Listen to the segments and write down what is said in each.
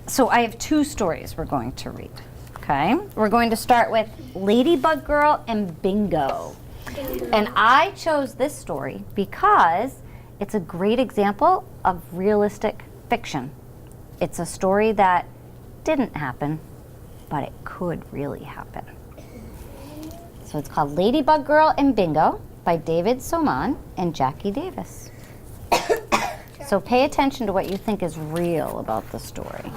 So I have two stories we're going to read, okay? We're going to start with Ladybug Girl and Bingo. And I chose this story because it's a great example of realistic fiction. It's a story that didn't happen, but it could really happen. So it's called Ladybug Girl and Bingo by David Soman and Jackie Davis. So pay attention to what you think is real about the story.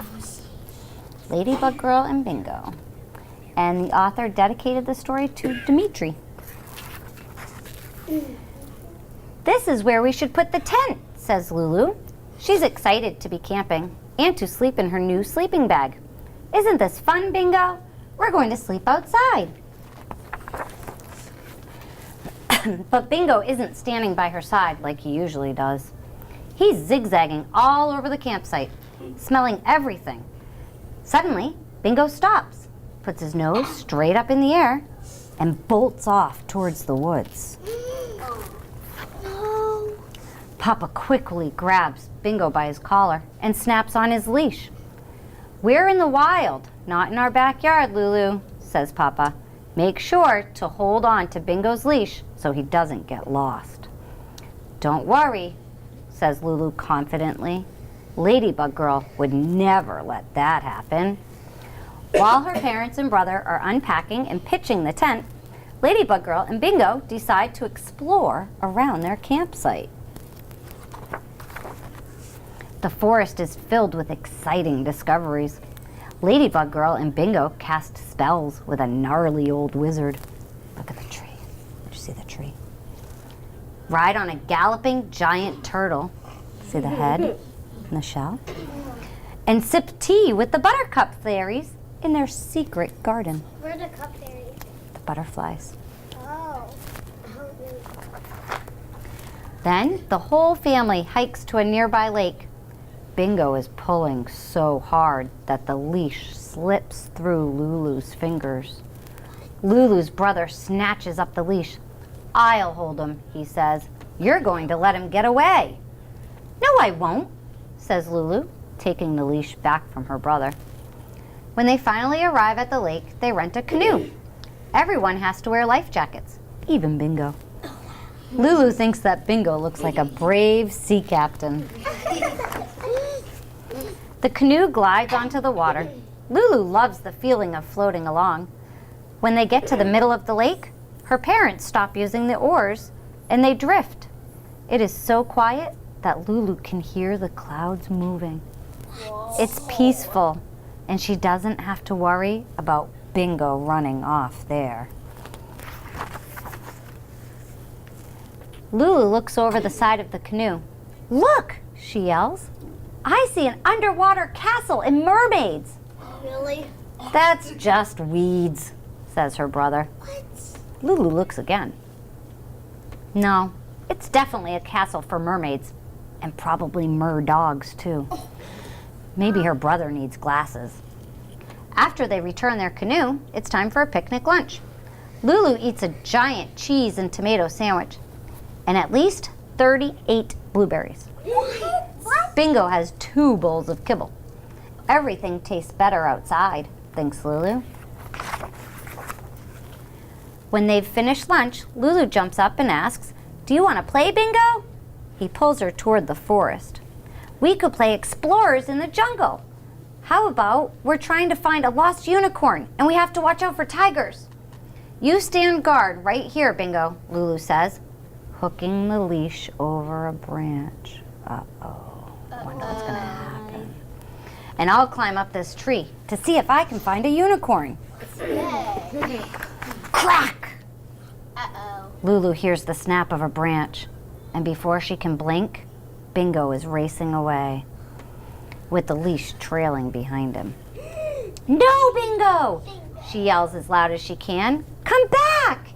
Ladybug Girl and Bingo. And the author dedicated the story to Dimitri. This is where we should put the tent, says Lulu. She's excited to be camping and to sleep in her new sleeping bag. Isn't this fun, Bingo? We're going to sleep outside. But Bingo isn't standing by her side like he usually does. He's zigzagging all over the campsite, smelling everything. Suddenly, Bingo stops, puts his nose straight up in the air, and bolts off towards the woods. No. Papa quickly grabs Bingo by his collar and snaps on his leash. We're in the wild, not in our backyard, Lulu, says Papa. Make sure to hold on to Bingo's leash so he doesn't get lost. Don't worry, says Lulu confidently. Ladybug Girl would never let that happen. While her parents and brother are unpacking and pitching the tent, Ladybug Girl and Bingo decide to explore around their campsite. The forest is filled with exciting discoveries. Ladybug Girl and Bingo cast spells with a gnarly old wizard. Look at the tree. Did you see the tree? Ride on a galloping giant turtle. See the head and the shell? And sip tea with the buttercup fairies in their secret garden. Where are the cup fairies? The butterflies. Oh. Then the whole family hikes to a nearby lake. Bingo is pulling so hard that the leash slips through Lulu's fingers. Lulu's brother snatches up the leash. I'll hold him, he says. You're going to let him get away. No, I won't, says Lulu, taking the leash back from her brother. When they finally arrive at the lake, they rent a canoe. Everyone has to wear life jackets, even Bingo. Lulu thinks that Bingo looks like a brave sea captain. The canoe glides onto the water. Lulu loves the feeling of floating along. When they get to the middle of the lake, her parents stop using the oars and they drift. It is so quiet that Lulu can hear the clouds moving. Whoa. It's peaceful, and she doesn't have to worry about Bingo running off there. Lulu looks over the side of the canoe. Look, she yells. I see an underwater castle and mermaids. Really? That's just weeds, says her brother. What? Lulu looks again. No, it's definitely a castle for mermaids, and probably mer-dogs too. Maybe her brother needs glasses. After they return their canoe, it's time for a picnic lunch. Lulu eats a giant cheese and tomato sandwich, and at least 38 blueberries. What? Bingo has 2 bowls of kibble. Everything tastes better outside, thinks Lulu. When they've finished lunch, Lulu jumps up and asks, Do you want to play, Bingo? He pulls her toward the forest. We could play explorers in the jungle. How about we're trying to find a lost unicorn and we have to watch out for tigers? You stand guard right here, Bingo, Lulu says, hooking the leash over a branch. Uh-oh. Wonder what's going to happen. And I'll climb up this tree to see if I can find a unicorn. Crack! Uh-oh. Lulu hears the snap of a branch, and before she can blink, Bingo is racing away, with the leash trailing behind him. No, Bingo! She yells as loud as she can. Come back!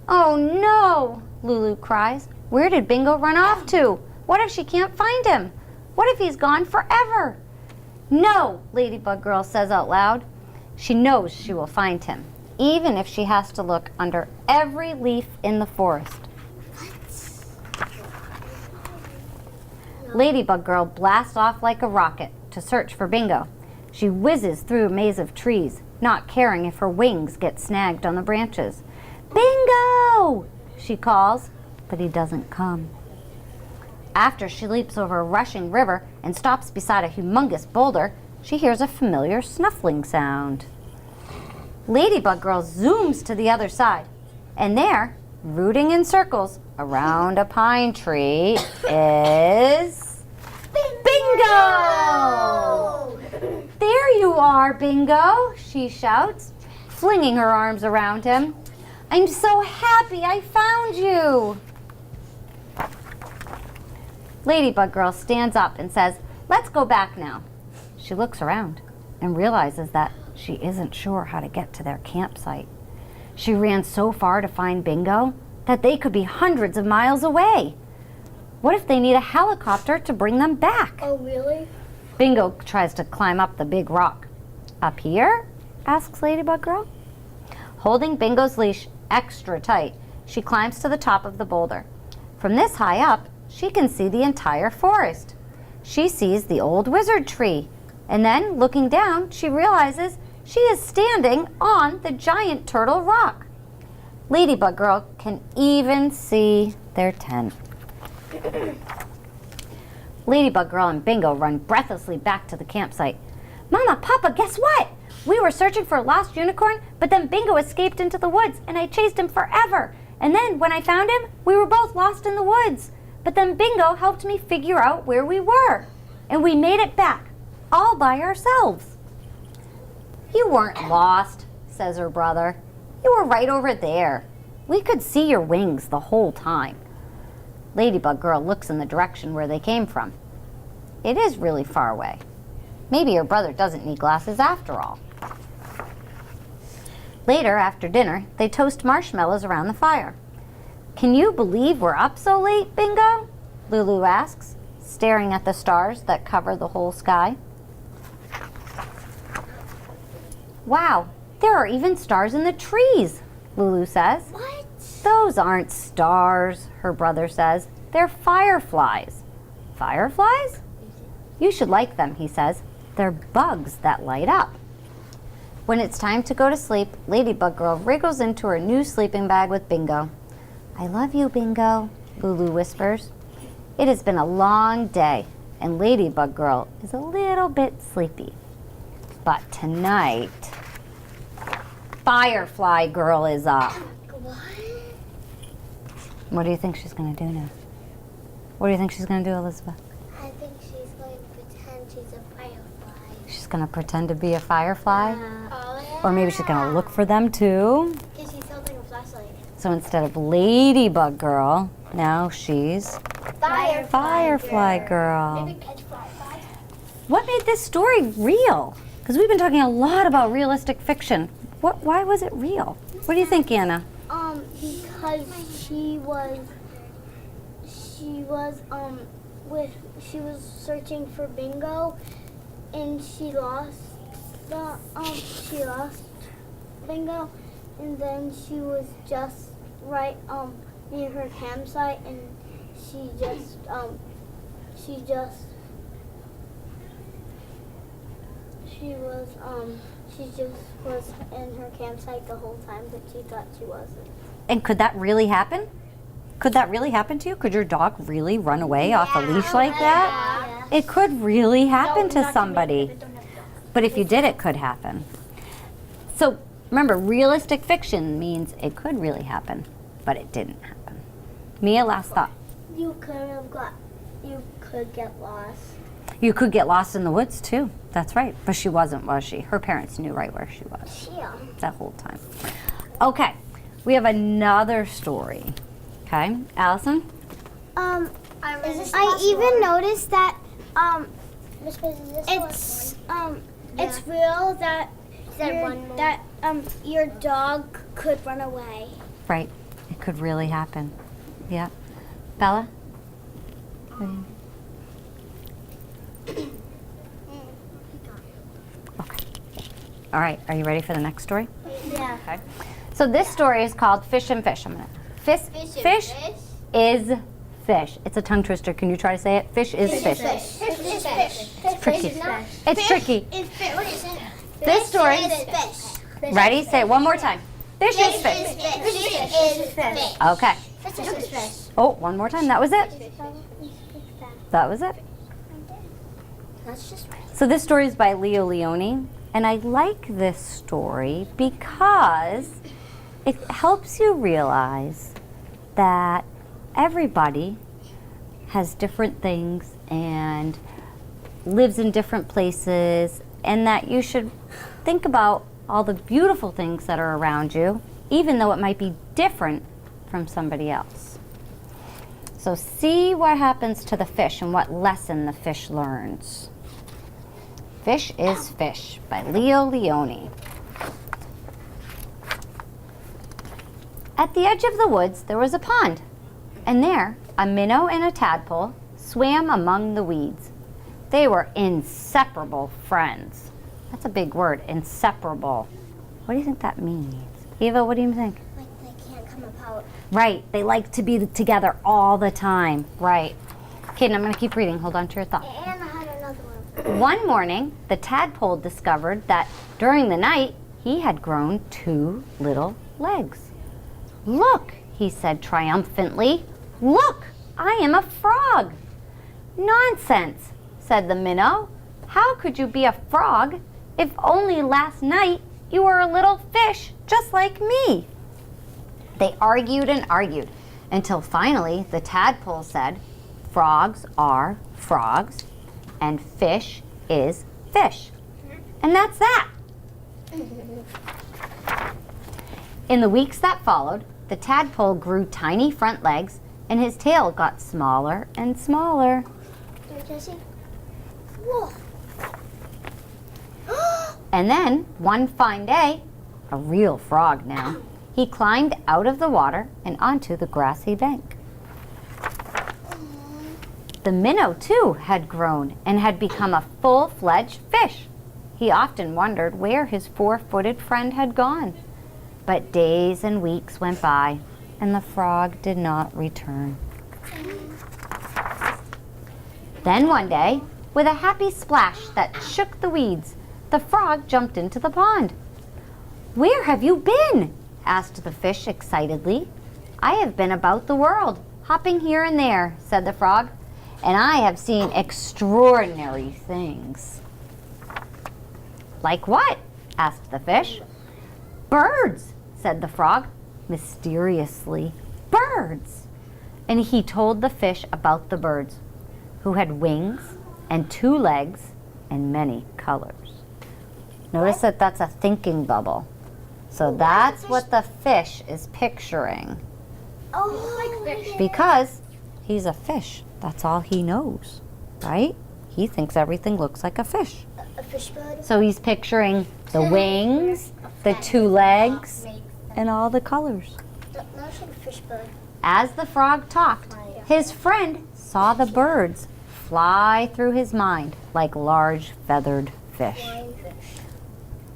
Oh no, Lulu cries. Where did Bingo run off to? What if she can't find him? What if he's gone forever? No, Ladybug Girl says out loud. She knows she will find him, even if she has to look under every leaf in the forest. Ladybug Girl blasts off like a rocket to search for Bingo. She whizzes through a maze of trees, not caring if her wings get snagged on the branches. Bingo! She calls, but he doesn't come. After she leaps over a rushing river and stops beside a humongous boulder, she hears a familiar snuffling sound. Ladybug Girl zooms to the other side, and there, rooting in circles around a pine tree, is Bingo! There you are, Bingo, she shouts, flinging her arms around him. I'm so happy I found you. Ladybug Girl stands up and says, let's go back now. She looks around and realizes that she isn't sure how to get to their campsite. She ran so far to find Bingo that they could be hundreds of miles away. What if they need a helicopter to bring them back? Oh, really? Bingo tries to climb up the big rock. Up here? Asks Ladybug Girl. Holding Bingo's leash extra tight, she climbs to the top of the boulder. From this high up, she can see the entire forest. She sees the old wizard tree, and then, looking down, she realizes she is standing on the giant turtle rock. Ladybug Girl can even see their tent. Ladybug Girl and Bingo run breathlessly back to the campsite. Mama, Papa, guess what? We were searching for a lost unicorn, but then Bingo escaped into the woods, and I chased him forever. And then, when I found him, we were both lost in the woods. But then Bingo helped me figure out where we were. And we made it back, all by ourselves. You weren't lost, says her brother. You were right over there. We could see your wings the whole time. Ladybug Girl looks in the direction where they came from. It is really far away. Maybe her brother doesn't need glasses after all. Later, after dinner, they toast marshmallows around the fire. Can you believe we're up so late, Bingo? Lulu asks, staring at the stars that cover the whole sky. Wow, there are even stars in the trees, Lulu says. What? Those aren't stars, her brother says. They're fireflies. Fireflies? You should like them, he says. They're bugs that light up. When it's time to go to sleep, Ladybug Girl wriggles into her new sleeping bag with Bingo. I love you, Bingo, Lulu whispers. It has been a long day, and Ladybug Girl is a little bit sleepy. But tonight, Firefly Girl is up. What? What do you think she's going to do now? What do you think she's going to do, Elizabeth? I think she's going to pretend she's a firefly. She's going to pretend to be a firefly? Oh, yeah. Or maybe she's going to look for them too? Because she's holding a flashlight. So instead of Ladybug Girl, now she's Firefly Girl. Maybe catch fireflies. What made this story real? Because we've been talking a lot about realistic fiction. Why was it real? What do you think, Anna? Because she was searching for Bingo, and she lost Bingo, and then she was just right near her campsite, and she just was in her campsite the whole time, but she thought she wasn't. And could that really happen? Could that really happen to you? Could your dog really run away off a leash like that? Yeah. It could really happen to somebody. But if you did, it could happen. So remember, realistic fiction means it could really happen, but it didn't happen. Mia, last thought. You could get lost. You could get lost in the woods too. That's right. But she wasn't, was she? Her parents knew right where she was Yeah. that whole time. Okay, we have another story. Okay, Allison? I even noticed that it's real that your dog could run away. Right, it could really happen. Yeah. Bella? Okay. All right, are you ready for the next story? Yeah. Okay. So this story is called Fish and Fish. I'm gonna fish is fish. It's a tongue twister. Can you try to say it? Fish is fish. Fish is fish. tricky. It's tricky. It's fish. What is it? This story. Fish. Ready? Say it one more time. Fish is fish. Fish is fish. Okay. Fish is fish. Oh, one more time. That was it. That was it. That's just right. So this story is by Leo Leone, and I like this story because it helps you realize that everybody has different things and lives in different places, and that you should think about all the beautiful things that are around you, even though it might be different from somebody else. So see what happens to the fish and what lesson the fish learns. Fish is Fish by Leo Leone. At the edge of the woods there was a pond, and there a minnow and a tadpole swam among the weeds. They were inseparable friends. That's a big word, inseparable. What do you think that means? Eva, what do you think? Like they can't come apart. Right, they like to be together all the time. Right. Okay, I'm going to keep reading. Hold on to your thought. And I had another one. One morning, the tadpole discovered that during the night, he had grown 2 little legs. Look, he said triumphantly. Look, I am a frog. Nonsense, said the minnow. How could you be a frog if only last night you were a little fish just like me? They argued and argued until finally the tadpole said, frogs are frogs and fish is fish. And that's that. In the weeks that followed, the tadpole grew tiny front legs and his tail got smaller and smaller. Jesse? Whoa. And then, one fine day, a real frog now, he climbed out of the water and onto the grassy bank. The minnow, too, had grown and had become a full-fledged fish. He often wondered where his 4-footed friend had gone. But days and weeks went by, and the frog did not return. Then one day, with a happy splash that shook the weeds, the frog jumped into the pond. "Where have you been?" asked the fish excitedly. "I have been about the world, hopping here and there," said the frog, "and I have seen extraordinary things." "Like what?" asked the fish. "Birds," said the frog, mysteriously. "Birds!" And he told the fish about the birds, who had wings and 2 legs and many colors. Notice that that's a thinking bubble. So that's what the fish is picturing. Oh, like fish. Because he's a fish. That's all he knows, right? He thinks everything looks like a fish. A fish bird. So he's picturing the wings, the 2 legs, and all the colors. No, I said fish bird. As the frog talked, his friend saw the birds fly through his mind like large feathered fish. Flying fish.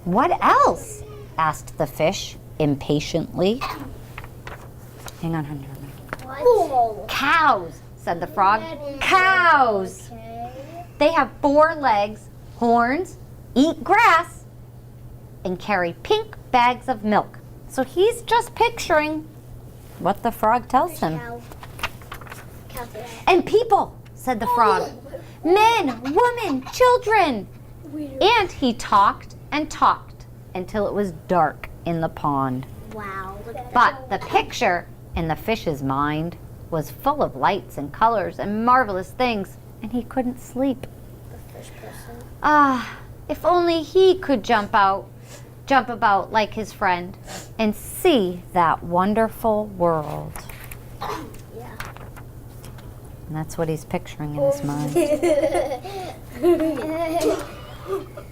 "What else?" asked the fish impatiently. Hang on, honey. What? "Cows," said the frog. "Cows. Okay. They have 4 legs, horns, eat grass, and carry pink bags of milk." So he's just picturing what the frog tells him. Cow. Cow fish. "And people," said the frog. "Men, women, children." And he talked and talked until it was dark in the pond. Wow. Look at But the picture in the fish's mind was full of lights and colors and marvelous things, and he couldn't sleep. the fish person. Ah, if only he could jump about like his friend and see that wonderful world. Yeah. And that's what he's picturing in his mind.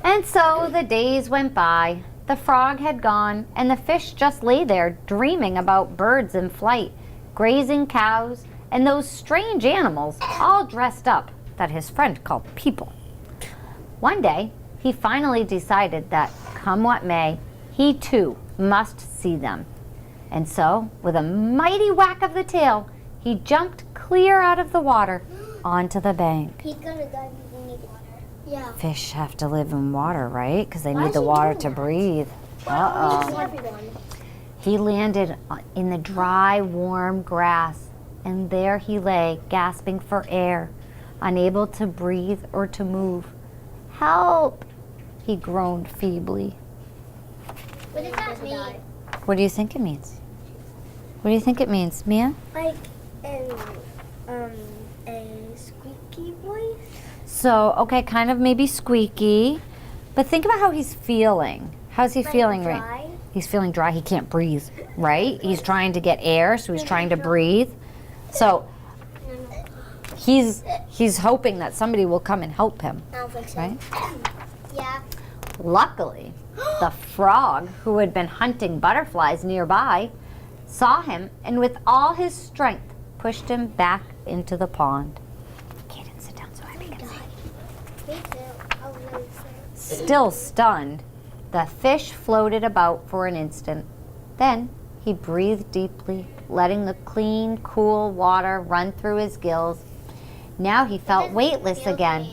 And so the days went by. The frog had gone, and the fish just lay there dreaming about birds in flight, grazing cows, and those strange animals all dressed up that his friend called people. One day, he finally decided that, come what may, he too must see them. And so, with a mighty whack of the tail, he jumped clear out of the water onto the bank. He's gonna die because he needs water. Yeah. Fish have to live in water, right? Because they Why need is the he water doing to that? breathe. He's Uh-oh. everyone. He landed in the dry, warm grass, and there he lay, gasping for air, unable to breathe or to move. Help! He groaned feebly. What does that mean? What do you think it means? What do you think it means, Mia? Like in a squeaky voice. So, okay, kind of maybe squeaky, but think about how he's feeling. How's he feeling right? Dry. He's feeling dry. He can't breathe, right? He's trying to get air, so he's trying to breathe. So he's hoping that somebody will come and help him, I don't think so. right? Yeah. Luckily, the frog, who had been hunting butterflies nearby, saw him and with all his strength pushed him back into the pond. Kaden, sit down so Abby can see. Me too. I was really sad. Still stunned, the fish floated about for an instant. Then he breathed deeply, letting the clean, cool water run through his gills. Now he felt weightless again.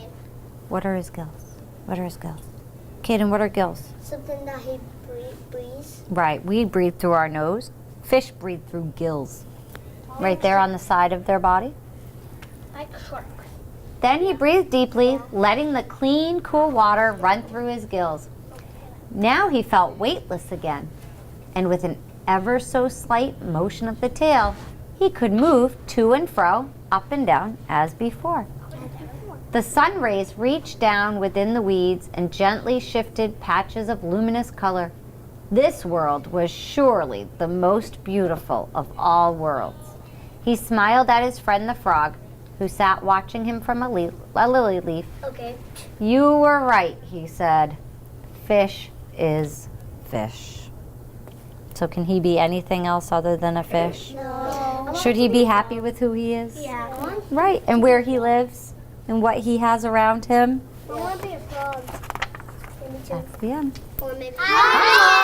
What are his gills? What are his gills? Kaden, what are gills? Something that he breathes. Right, we breathe through our nose. Fish breathe through gills. Right there on the side of their body. Like sharks. Then he breathed deeply, letting the clean, cool water run through his gills. Now he felt weightless again, and with an ever so slight motion of the tail, he could move to and fro, up and down, as before. The sun rays reached down within the weeds and gently shifted patches of luminous color. This world was surely the most beautiful of all worlds. He smiled at his friend the frog, who sat watching him from a lily leaf. Okay. You were right, he said. Fish is fish. So can he be anything else other than a fish? No. Should he be happy with who he is? Yeah. Right, and where he lives and what he has around him? I want to be a frog. That's the end. Or maybe. Bye.